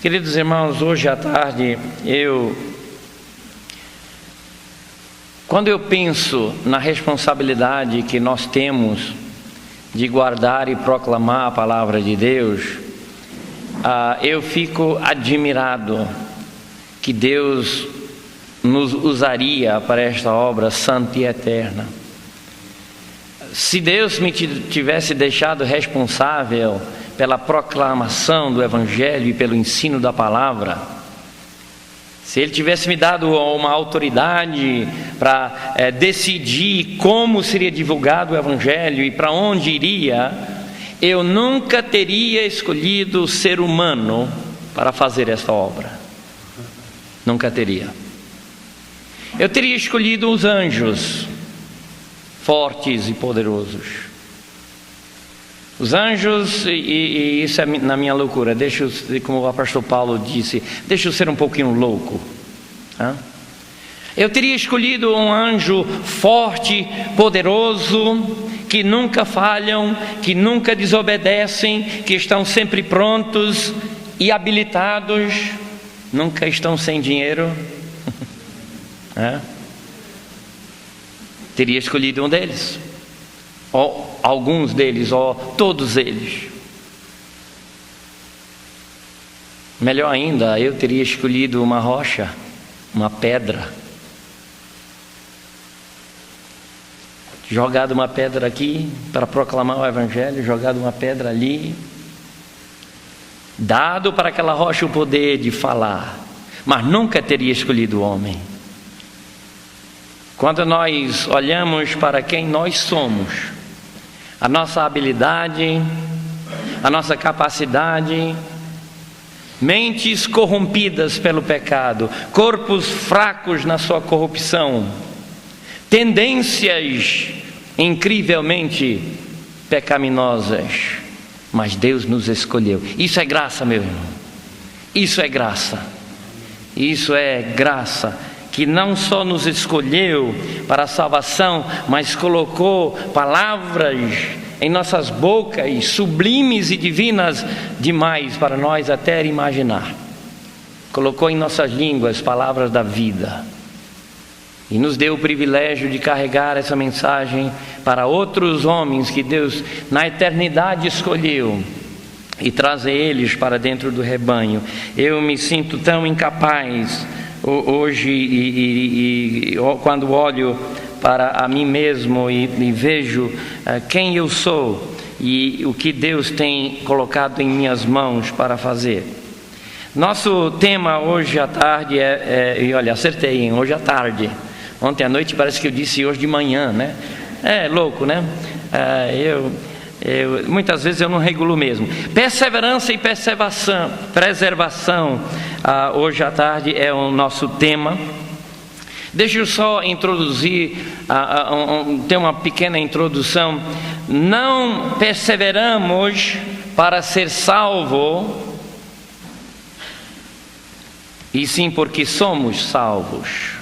Queridos irmãos, hoje à tarde, quando eu penso na responsabilidade que nós temos de guardar e proclamar a palavra de Deus, eu fico admirado que Deus nos usaria para esta obra santa e eterna. Se Deus me tivesse deixado responsável pela proclamação do Evangelho e pelo ensino da palavra, se Ele tivesse me dado uma autoridade para decidir como seria divulgado o Evangelho e para onde iria, eu nunca teria escolhido o ser humano para fazer esta obra. Nunca teria. Eu teria escolhido os anjos, fortes e poderosos. Os anjos, e isso é na minha loucura, como o apóstolo Paulo disse, deixa eu ser um pouquinho louco. Eu teria escolhido um anjo forte, poderoso, que nunca falham, que nunca desobedecem, que estão sempre prontos e habilitados, nunca estão sem dinheiro. Teria escolhido um deles, ou alguns deles, ou todos eles. Melhor ainda, eu teria escolhido uma rocha, uma pedra, jogado uma pedra aqui para proclamar o Evangelho, jogado uma pedra ali, dado para aquela rocha o poder de falar, mas nunca teria escolhido o homem. Quando nós olhamos para quem nós somos, a nossa habilidade, a nossa capacidade, mentes corrompidas pelo pecado, corpos fracos na sua corrupção, tendências incrivelmente pecaminosas, mas Deus nos escolheu. Isso é graça, meu irmão. Isso é graça. Isso é graça, que não só nos escolheu para a salvação, mas colocou palavras em nossas bocas, sublimes e divinas demais para nós até imaginar. Colocou em nossas línguas palavras da vida e nos deu o privilégio de carregar essa mensagem para outros homens que Deus na eternidade escolheu e trazer eles para dentro do rebanho. Eu me sinto tão incapaz hoje e quando olho para a mim mesmo e vejo quem eu sou e o que Deus tem colocado em minhas mãos para fazer. Nosso tema hoje à tarde e olha, acertei, hein? Hoje à tarde. Ontem à noite parece que eu disse hoje de manhã, né? É louco, né? Muitas vezes eu não regulo mesmo. Perseverança e preservação, hoje à tarde é o nosso tema. Deixa eu só introduzir, ter uma pequena introdução. Não perseveramos para ser salvo, e sim porque somos salvos.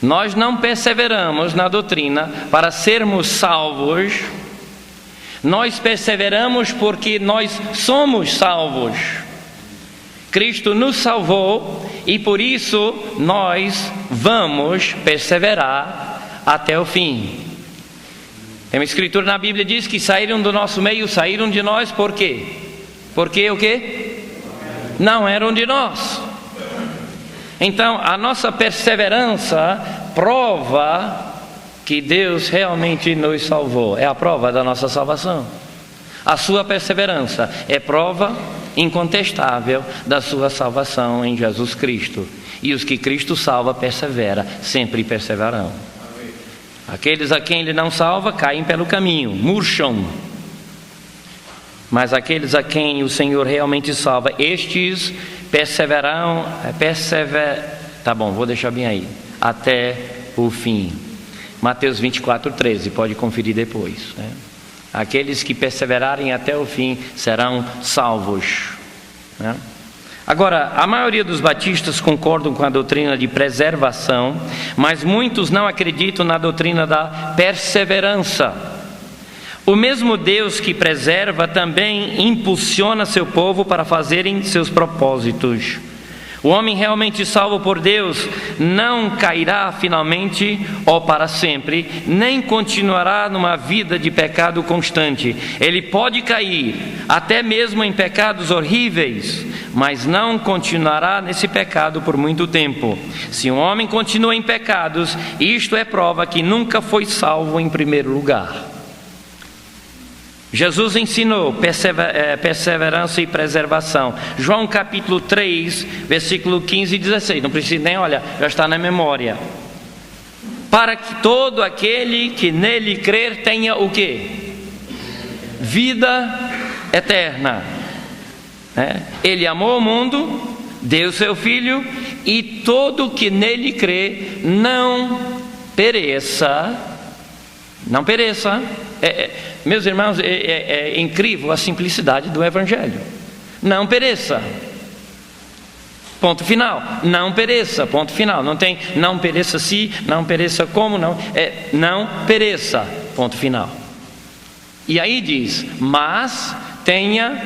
Nós não perseveramos na doutrina para sermos salvos, nós perseveramos porque nós somos salvos. Cristo nos salvou e por isso nós vamos perseverar até o fim. Tem uma escritura na Bíblia que diz que saíram do nosso meio, saíram de nós, por quê? Porque o quê? Não eram de nós. Então, a nossa perseverança prova que Deus realmente nos salvou. É a prova da nossa salvação. A sua perseverança é prova incontestável da sua salvação em Jesus Cristo. E os que Cristo salva, persevera, sempre perseverarão. Aqueles a quem Ele não salva, caem pelo caminho, murcham. Mas aqueles a quem o Senhor realmente salva, estes perseverarão, tá bom, vou deixar bem aí, até o fim. Mateus 24:13, pode conferir depois, né? Aqueles que perseverarem até o fim serão salvos, né? Agora, a maioria dos batistas concordam com a doutrina de preservação, mas muitos não acreditam na doutrina da perseverança. O mesmo Deus que preserva também impulsiona seu povo para fazerem seus propósitos. O homem realmente salvo por Deus não cairá finalmente ou para sempre, nem continuará numa vida de pecado constante. Ele pode cair, até mesmo em pecados horríveis, mas não continuará nesse pecado por muito tempo. Se um homem continua em pecados, isto é prova que nunca foi salvo em primeiro lugar. Jesus ensinou perseverança e preservação. João capítulo 3, versículo 15 e 16. Não precisa nem olhar, já está na memória. Para que todo aquele que nele crer tenha o quê? Vida eterna. Ele amou o mundo, deu seu Filho, e todo que nele crê não pereça. Não pereça. Meus irmãos, é incrível a simplicidade do Evangelho. Não pereça. Ponto final. Não pereça. Ponto final. Não tem não pereça se, não pereça como, não. Não pereça. Ponto final. E aí diz, mas tenha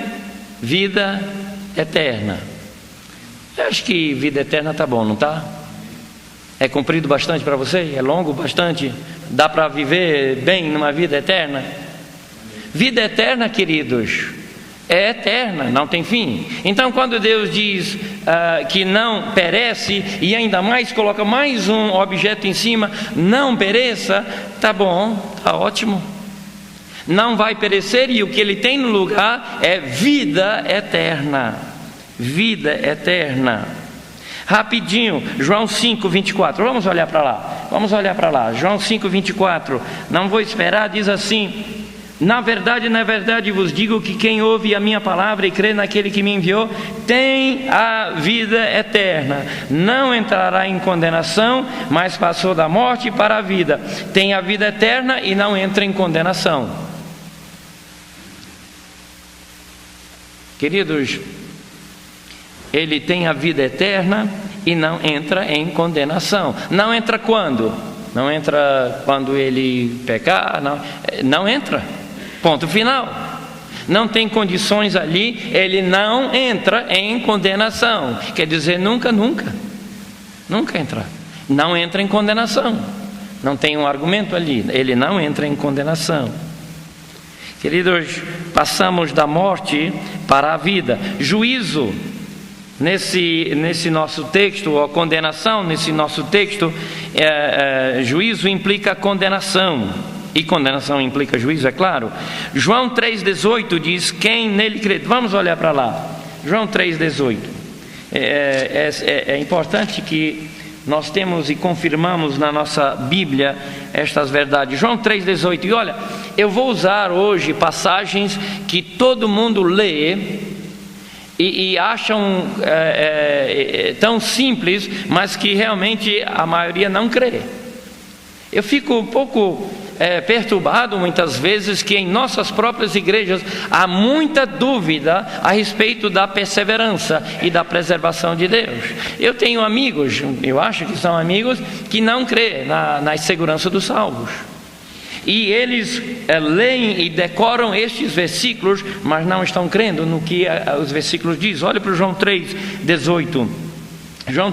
vida eterna. Eu acho que vida eterna está bom, não está? É comprido bastante para você? É longo bastante? Dá para viver bem numa vida eterna? Vida eterna, queridos, é eterna, não tem fim. Então, quando Deus diz que não perece, e ainda mais coloca mais um objeto em cima, não pereça, tá bom, tá ótimo. Não vai perecer, e o que ele tem no lugar é vida eterna. Vida eterna. Rapidinho, João 5, 24. Vamos olhar para lá. João 5, 24. Não vou esperar, diz assim: na verdade vos digo que quem ouve a minha palavra e crê naquele que me enviou tem a vida eterna. Não entrará em condenação, mas passou da morte para a vida. Tem a vida eterna e não entra em condenação. Queridos, ele tem a vida eterna e não entra em condenação. Não entra quando? Não entra quando ele pecar, não entra. Ponto final. Não tem condições ali, ele não entra em condenação. Quer dizer, nunca entra. Não entra em condenação. Não tem um argumento ali, ele não entra em condenação. Queridos, passamos da morte para a vida. Juízo. Nesse nosso texto, ou condenação, nesse nosso texto, juízo implica condenação, e condenação implica juízo, é claro. João 3,18 diz, quem nele crê. Vamos olhar para lá, João 3,18. É importante que nós temos e confirmamos na nossa Bíblia estas verdades. João 3,18, e olha, eu vou usar hoje passagens que todo mundo lê, e acham tão simples, mas que realmente a maioria não crê. Eu fico um pouco perturbado muitas vezes que em nossas próprias igrejas há muita dúvida a respeito da perseverança e da preservação de Deus. Eu tenho amigos, eu acho que são amigos, que não crê na segurança dos salvos. E eles leem e decoram estes versículos, mas não estão crendo no que os versículos dizem. Olha para o João 3,18. João